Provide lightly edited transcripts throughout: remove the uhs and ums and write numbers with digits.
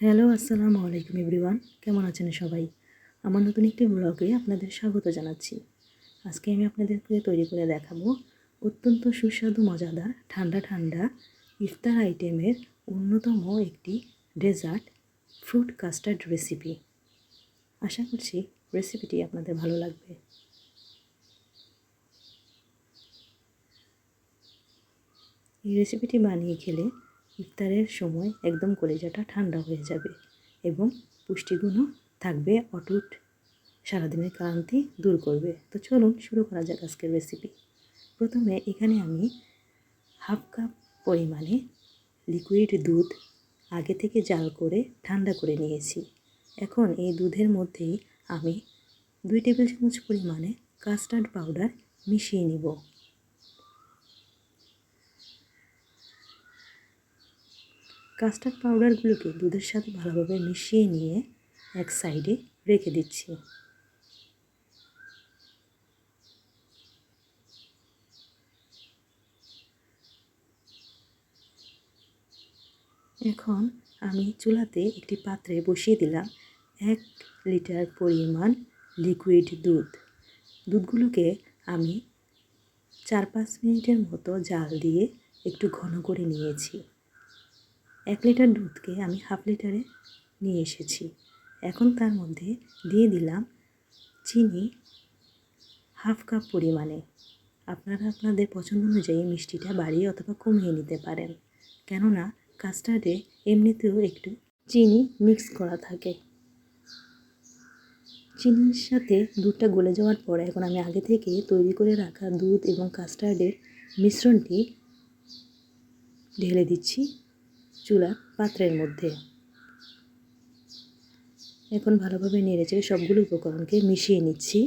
Hello, আসসালামু আলাইকুম everyone. কেমন আছেন সবাই? আমার নতুন একটি ব্লগে আপনাদের স্বাগত জানাচ্ছি। আজকে আমি আপনাদেরকে তৈরি করে দেখাবো অত্যন্ত সুস্বাদু মজাদার ঠান্ডা ঠান্ডা ইফতার আইটেমের অন্যতম একটি ডেজার্ট ফ্রুট কাস্টার্ড রেসিপি। আশা করছি রেসিপিটি আপনাদের ভালো লাগবে। এই রেসিপিটি বানিয়ে খেলে ইফতারের সময় একদম কলিজাটা ঠান্ডা হয়ে যাবে এবং পুষ্টিগুণও থাকবে অটুট, সারাদিনের ক্লান্তি দূর করবে। তো চলুন শুরু করা যাক আজকের রেসিপি। প্রথমে এখানে আমি হাফ কাপ পরিমাণে লিকুইড দুধ আগে থেকে জাল করে ঠান্ডা করে নিয়েছি। এখন এই দুধের মধ্যেই আমি 2 টেবিল চামচ পরিমাণে কাস্টার্ড পাউডার মিশিয়ে নিব। কাস্টার্ড পাউডারগুলোকে দুধের সাথে ভালোভাবে মিশিয়ে নিয়ে এক সাইডে রেখে দিচ্ছি। এখন আমি চুলাতে একটি পাত্রে বসিয়ে দিলাম 1 লিটার পরিমাণ লিকুইড দুধ। দুধগুলোকে আমি 4-5 মিনিটের মতো জাল দিয়ে একটু ঘন করে নিয়েছি। 1 লিটার দুধকে আমি হাফ লিটারে নিয়ে এসেছি। এখন তার মধ্যে দিয়ে দিলাম চিনি হাফ কাপ পরিমাণে। আপনারা আপনাদের পছন্দ অনুযায়ী মিষ্টিটা বাড়িয়ে অথবা কমিয়ে নিতে পারেন, কেননা কাস্টার্ডে এমনিতেও একটু চিনি মিক্স করা থাকে। চিনির সাথে দুধটা গলে যাওয়ার পর এখন আমি আগে থেকে তৈরি করে রাখা দুধ এবং কাস্টার্ডের মিশ্রণটি ঢেলে দিচ্ছি চুলার পাত্রের মধ্যে। এখন ভালোভাবে নেড়েচেড়ে সবগুলো উপকরণকে মিশিয়ে নিচ্ছি।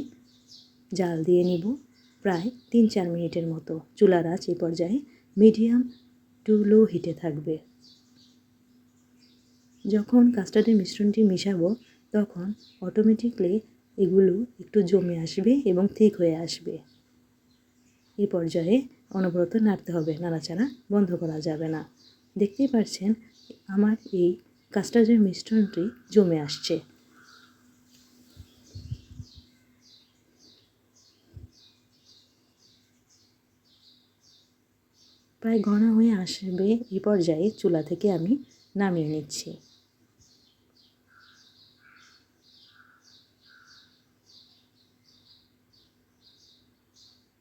জাল দিয়ে নিব প্রায় 3-4 মিনিটের মতো। চুলার আঁচ এই পর্যায়ে মিডিয়াম টু লো হিটে থাকবে। যখন কাস্টার্ডের মিশ্রণটি মেশাবো তখন অটোমেটিকলি এগুলো একটু জমে আসবে এবং ঠিক হয়ে আসবে। এই পর্যায়ে অনবরত নাড়তে হবে, নাড়াচাড়া বন্ধ করা যাবে না। দেখতেই পাচ্ছেন আমার এই কাস্টার্ডের মিশ্রণটি জমে আসছে। প্রায় ঘন হয়ে আসবে। এই পর্যায়ে চুলা থেকে আমি নামিয়ে নিচ্ছি।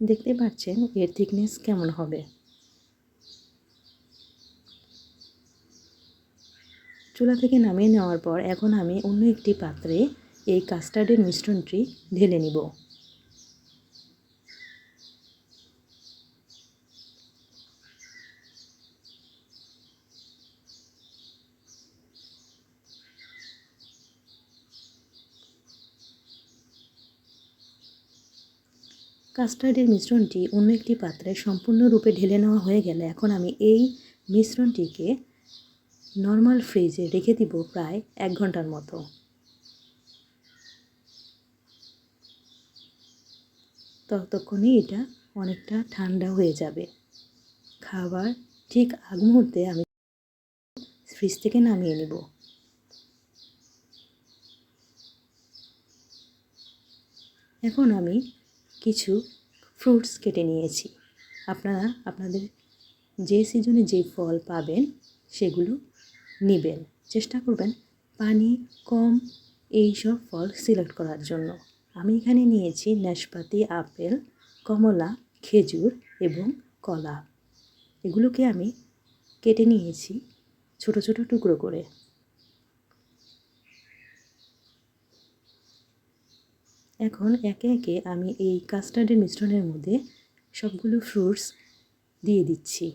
দেখতে পাচ্ছেন এর থিকনেস কেমন হবে। চুলা থেকে নামিয়ে নেওয়ার পর এখন আমি অন্য একটি পাত্রে এই কাস্টার্ডের মিশ্রণটি ঢেলে নিব। কাস্টার্ডের মিশ্রণটি অন্য একটি পাত্রে সম্পূর্ণরূপে ঢেলে নেওয়া হয়ে গেলে এখন আমি এই মিশ্রণটিকে নর্মাল ফ্রিজে রেখে দিব প্রায় 1 ঘন্টার মতো। ততক্ষণে এটা অনেকটা ঠান্ডা হয়ে যাবে। খাবার ঠিক আগ মুহূর্তে আমি ফ্রিজ থেকে নামিয়ে নেব। এখন আমি কিছু ফ্রুটস কেটে নিয়েছি। আপনারা আপনাদের যে সিজনে যে ফল পাবেন সেগুলো নেবেন। চেষ্টা করবেন পানি কম এই সব ফল সিলেক্ট করার জন্য। আমি এখানে নিয়েছি নাশপাতি, আপেল, কমলা, খেজুর এবং কলা। এগুলোকে আমি কেটে নিয়েছি ছোট ছোট টুকরো করে। এখন একে একে আমি এই কাস্টার্ডের মিশ্রণের মধ্যে সবগুলো ফ্রুটস দিয়ে দিচ্ছি।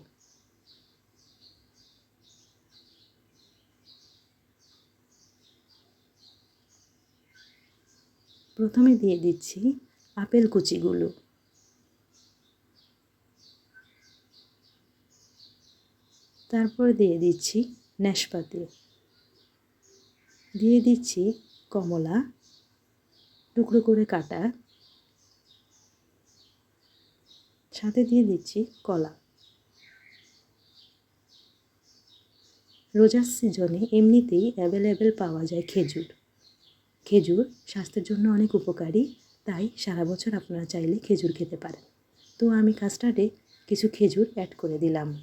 প্রথমে দিয়ে দিচ্ছি আপেল কুচিগুলো, তারপর দিয়ে দিচ্ছি নাশপাতি, দিয়ে দিচ্ছি কমলা টুকরো করে কাটা, সাথে দিয়ে দিচ্ছি কলা। রোজার সিজনে এমনিতেই অ্যাভেলেবেল পাওয়া যায় খেজুর। খেজুর স্বাস্থ্যের জন্য অনেক উপকারী, তাই সারা বছর আপনারা চাইলে খেজুর খেতে পারেন। তো আমি কাস্টার্ডে কিছু খেজুর অ্যাড করে দিলাম।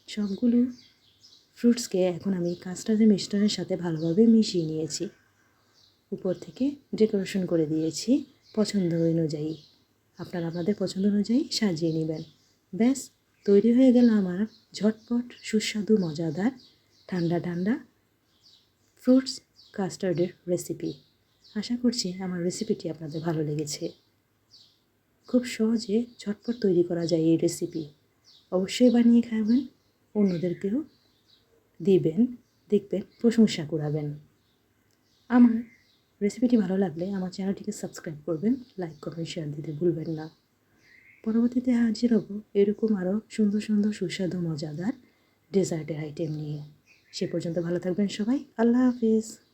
সবগুলো ফ্রুটসকে এখন আমি কাস্টার্ডের মিশ্রণের সাথে ভালোভাবে মিশিয়ে নিয়েছি। উপর থেকে ডেকোরেশন করে দিয়েছি পছন্দ অনুযায়ী। আপনারা আপনাদের পছন্দ অনুযায়ী সাজিয়ে নেবেন। ব্যাস তৈরি হয়ে গেল আমার ঝটপট সুস্বাদু মজাদার ঠান্ডা ঠান্ডা ফ্রুটস কাস্টার্ডের রেসিপি। আশা করছি আমার রেসিপিটি আপনাদের ভালো লেগেছে। খুব সহজে ঝটপট তৈরি করা যায় এই রেসিপি। অবশ্যই বানিয়ে খাবেন, অন্যদেরকেও দিবেন, দেখবেন প্রশংসা কুড়াবেন। আমার রেসিপিটি ভালো লাগলে আমার চ্যানেলটিকে সাবস্ক্রাইব করবেন, লাইক কমেন্ট শেয়ার দিতে ভুলবেন না। পরবর্তীতে হাজির হব এরকম আরও সুন্দর সুন্দর সুস্বাদু মজাদার ডেজার্টের আইটেম নিয়ে। সে পর্যন্ত ভালো থাকবেন সবাই। আল্লাহ হাফিজ।